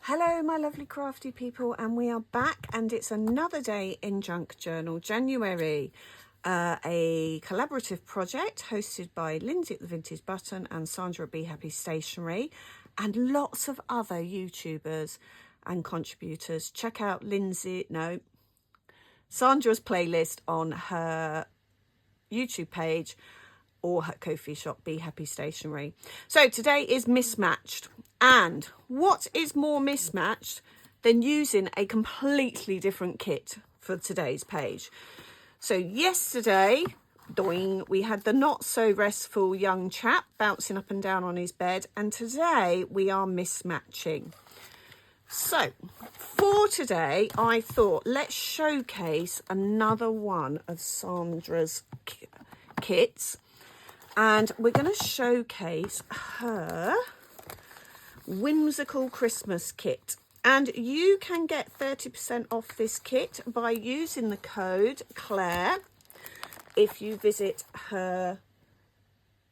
Hello my lovely crafty people, and we are back, and it's another day in Junk Journal January, a collaborative project hosted by Lindsey at the Vintage Button and Sandra at Be Happy Stationery and lots of other YouTubers and contributors. Check out Sandra's playlist on her YouTube page or her Ko-fi shop, Be Happy Stationery. So today is Mismatched. And what is more mismatched than using a completely different kit for today's page? So yesterday, we had the not so restful young chap bouncing up and down on his bed. And today we are mismatching. So for today, I thought let's showcase another one of Sandra's kits. And we're going to showcase her whimsical Christmas kit, and you can get 30% off this kit by using the code Claire if you visit her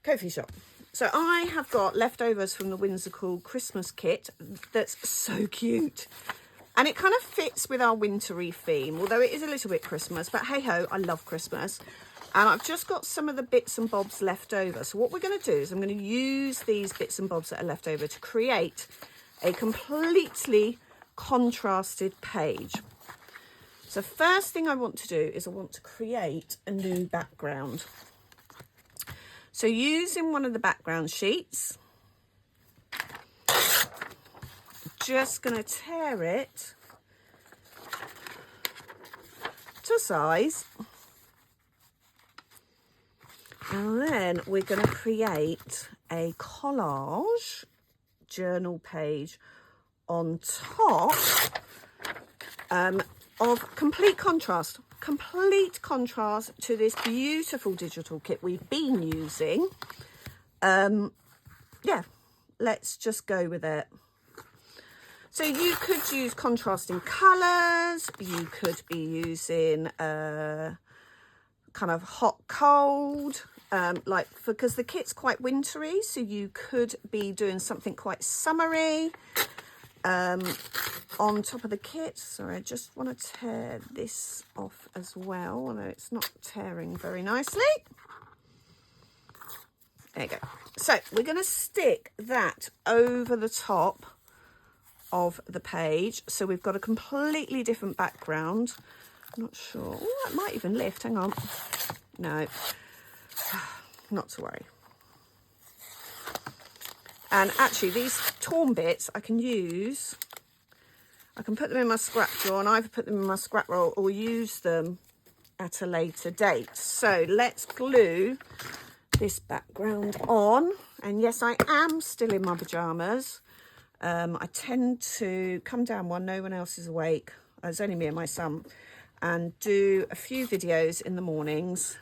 Ko-fi shop. So I have got leftovers from the whimsical Christmas kit that's so cute, and it kind of fits with our wintry theme, although it is a little bit Christmas, but hey ho, I love Christmas. And I've just got some of the bits and bobs left over. So what we're going to do is I'm going to use these bits and bobs that are left over to create a completely contrasted page. So first thing I want to do is I want to create a new background. So using one of the background sheets, just going to tear it to size. And then we're going to create a collage journal page on top of complete contrast to this beautiful digital kit we've been using. Yeah, let's just go with it. So you could use contrasting colours, you could be using kind of hot cold, because the kit's quite wintry, so you could be doing something quite summery on top of the kit. Sorry, I just want to tear this off as well, although it's not tearing very nicely. There you go. So we're going to stick that over the top of the page, so we've got a completely different background. I'm not sure. Oh, it might even lift. Hang on. No, not to worry. And actually, these torn bits I can use. I can put them in my scrap drawer, and either put them in my scrap roll or use them at a later date. So let's glue this background on. And yes, I am still in my pajamas. I tend to come down when no one else is awake. It's only me and my son. And do a few videos in the mornings,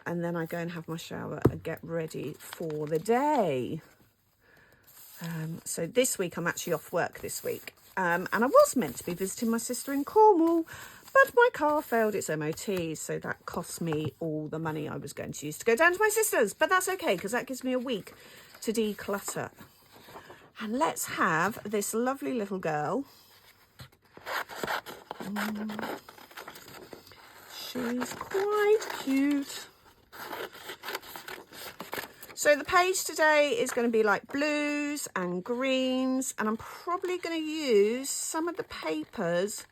and then I go and have my shower and get ready for the day. So this week I'm actually off work this week, and I was meant to be visiting my sister in Cornwall, but my car failed its MOT, so that cost me all the money I was going to use to go down to my sister's, but that's okay because that gives me a week to declutter. And let's have this lovely little girl. She's quite cute. So the page today is going to be like blues and greens, and I'm probably going to use some of the papers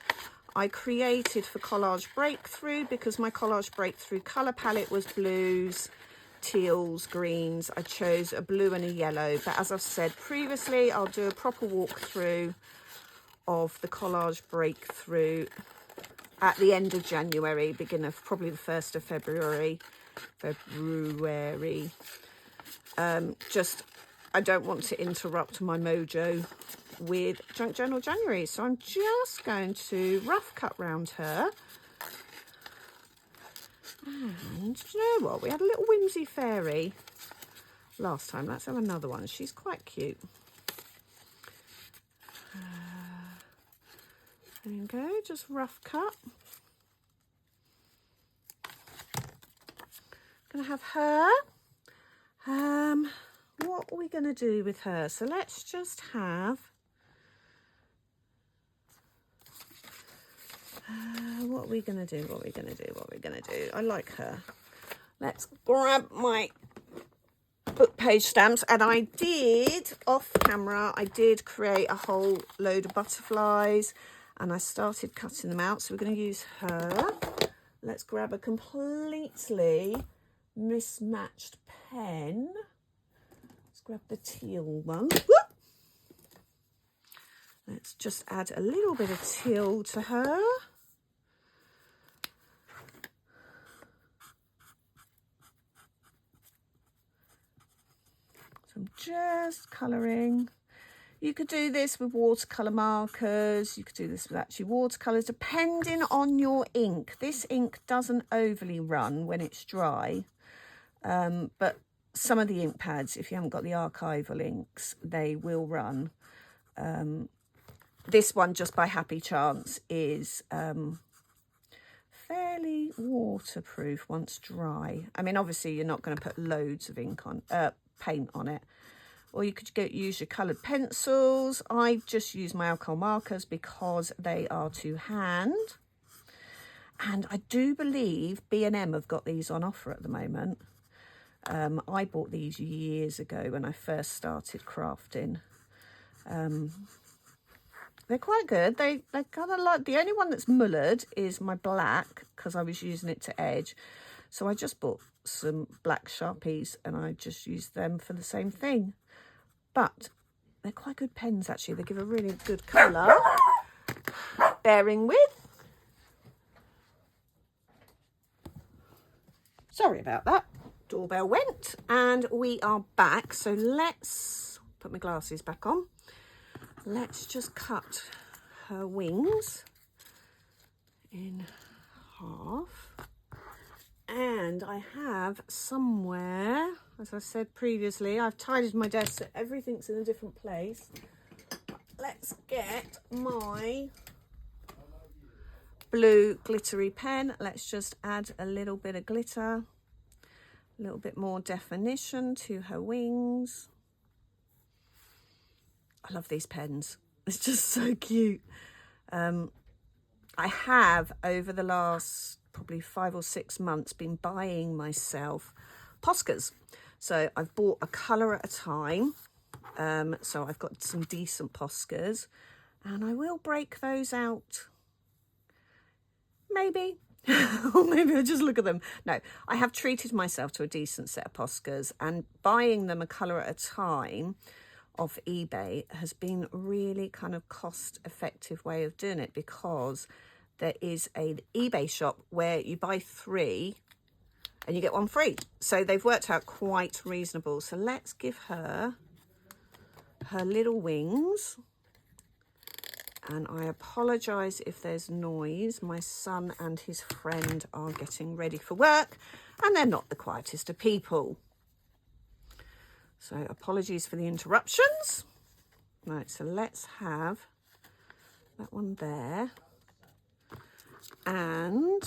I created for Collage Breakthrough, because my Collage Breakthrough colour palette was blues, teals, greens. I chose a blue and a yellow, but as I've said previously, I'll do a proper walkthrough of the Collage Breakthrough at the end of January, beginning of probably the 1st of February. I don't want to interrupt my mojo with Junk Journal January, so I'm just going to rough cut round her. And do you know what? We had a little whimsy fairy last time. Let's have another one. She's quite cute. There you go, just rough cut. Gonna have her. What are we gonna do with her? So let's just have What are we going to do? What are we going to do? What are we going to do? I like her. Let's grab my book page stamps. And I did, off camera, I did create a whole load of butterflies. And I started cutting them out. So we're going to use her. Let's grab a completely mismatched pen. Let's grab the teal one. Whoop! Let's just add a little bit of teal to her. So I'm just colouring. You could do this with watercolour markers. You could do this with actually watercolours, depending on your ink. This ink doesn't overly run when it's dry, but some of the ink pads, if you haven't got the archival inks, they will run. This one, just by happy chance, is fairly waterproof once dry. I mean, obviously, you're not going to put loads of ink on, paint on it. Or you could use your coloured pencils. I just use my alcohol markers because they are to hand. And I do believe B&M have got these on offer at the moment. I bought these years ago when I first started crafting. They're quite good. They're kind of like, the only one that's mullered is my black, because I was using it to edge. So I just bought some black Sharpies and I just used them for the same thing. But they're quite good pens, actually. They give a really good colour. Bearing with. Sorry about that. Doorbell went and we are back. So let's put my glasses back on. Let's just cut her wings in half. And I have somewhere, as I said previously, I've tidied my desk so everything's in a different place. Let's get my blue glittery pen. Let's just add a little bit of glitter, a little bit more definition to her wings. I love these pens. It's just so cute. I have, over the last probably 5 or 6 months, been buying myself Poscas. So I've bought a colour at a time. So I've got some decent Poscas. And I will break those out. Maybe. Or maybe I'll just look at them. No, I have treated myself to a decent set of Poscas. And buying them a colour at a time off eBay has been really kind of cost-effective way of doing it, because there is an eBay shop where you buy 3 and you get 1 free. So they've worked out quite reasonable. So let's give her her little wings. And I apologise if there's noise. My son and his friend are getting ready for work and they're not the quietest of people. So apologies for the interruptions. Right, so let's have that one there. And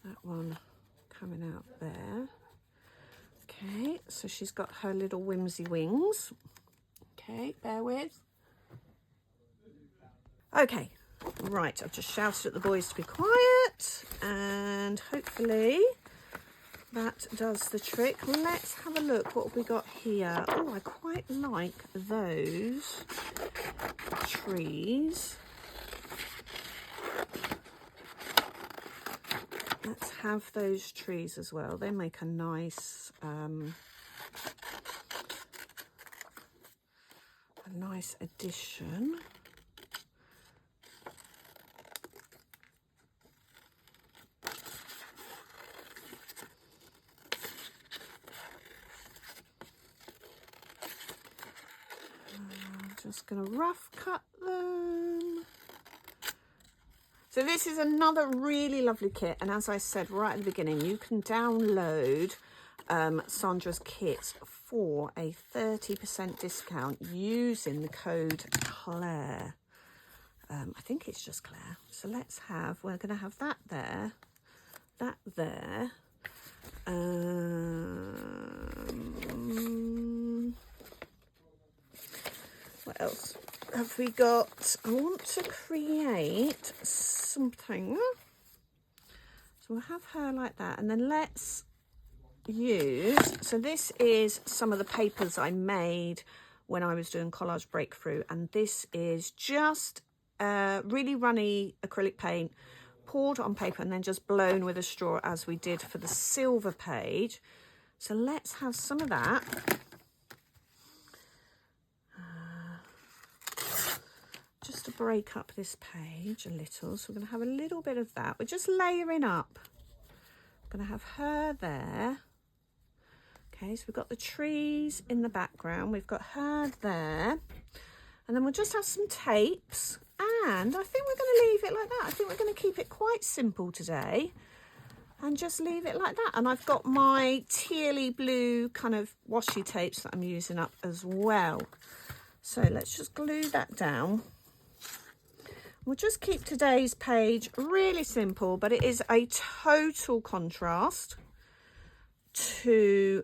that one coming out there. Okay, so she's got her little whimsy wings. Okay, bear with. Okay, right, I've just shouted at the boys to be quiet, and hopefully that does the trick. Let's have a look. What have we got here? Oh, I quite like those trees. Let's have those trees as well. They make a nice addition. Just going to rough cut them. So this is another really lovely kit, and as I said right at the beginning, you can download Sandra's kit for a 30% discount using the code Claire. I think it's just Claire. So let's have, we're going to have that there, that there. What else? have we got? I want to create something. So we'll have her like that, and then let's use, so this is some of the papers I made when I was doing Collage Breakthrough, and this is just really runny acrylic paint poured on paper and then just blown with a straw as we did for the silver page. So let's have some of that. Just to break up this page a little. So we're going to have a little bit of that. We're just layering up. I'm going to have her there. Okay, so we've got the trees in the background. We've got her there. And then we'll just have some tapes. And I think we're going to leave it like that. I think we're going to keep it quite simple today. And just leave it like that. And I've got my tealy blue kind of washi tapes that I'm using up as well. So let's just glue that down. We'll just keep today's page really simple, but it is a total contrast to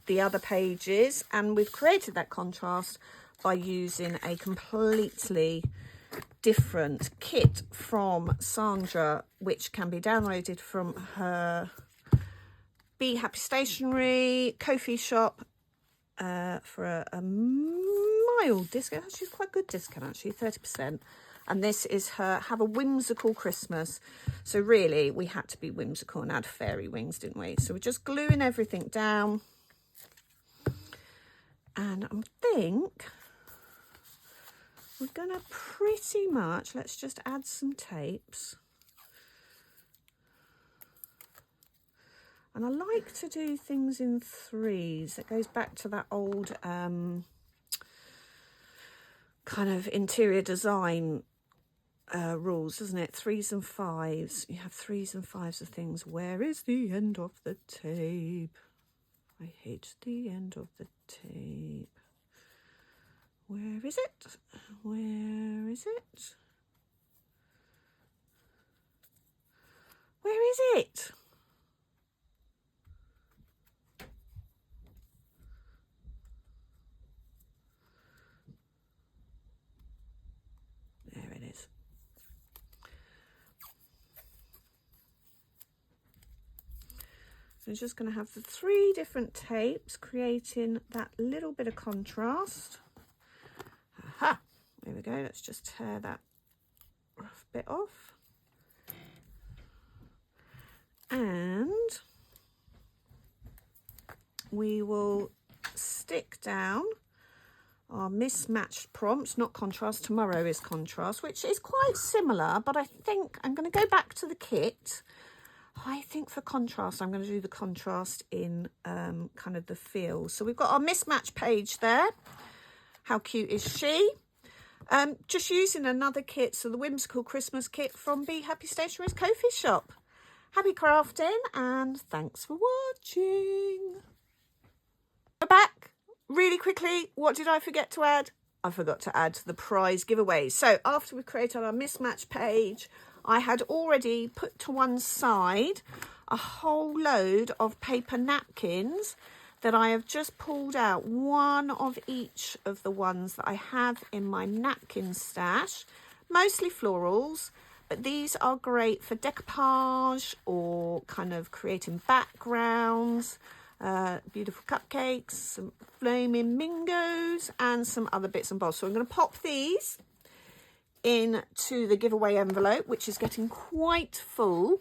the other pages. And we've created that contrast by using a completely different kit from Sandra, which can be downloaded from her Be Happy Stationery Ko-fi shop for a mild discount. Actually, quite a good discount, actually, 30%. And this is her Have a Whimsical Christmas. So really, we had to be whimsical and add fairy wings, didn't we? So we're just gluing everything down. And I think we're going to pretty much, let's just add some tapes. And I like to do things in threes. It goes back to that old kind of interior design rules, doesn't it? 3s and 5s. You have 3s and 5s of things. Where is the end of the tape? I hate the end of the tape. Where is it? Where is it? Where is it? There it is. So I'm just going to have the 3 different tapes, creating that little bit of contrast. Aha! There we go. Let's just tear that rough bit off. And we will stick down our mismatched prompts, not contrast. Tomorrow is contrast, which is quite similar, but I think I'm going to go back to the kit. I think for contrast, I'm going to do the contrast in kind of the feel. So we've got our mismatched page there. How cute is she? Just using another kit, so the Whimsical Christmas kit from Be Happy Stationery's Ko-fi shop. Happy crafting and thanks for watching. We're back. Really quickly, what did I forget to add? I forgot to add the prize giveaways. So after we created our mismatched page, I had already put to one side a whole load of paper napkins that I have just pulled out, one of each of the ones that I have in my napkin stash, mostly florals, but these are great for decoupage or kind of creating backgrounds, beautiful cupcakes, some flaming mingos and some other bits and bobs. So I'm going to pop these into the giveaway envelope, which is getting quite full.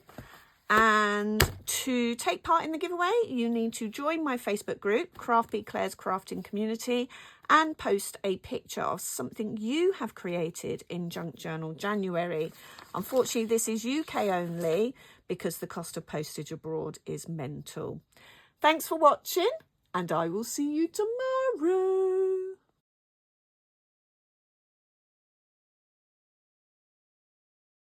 And to take part in the giveaway, you need to join my Facebook group, Crafty Claire's Crafting Community, and post a picture of something you have created in Junk Journal January. Unfortunately, this is UK only because the cost of postage abroad is mental. Thanks for watching, and I will see you tomorrow.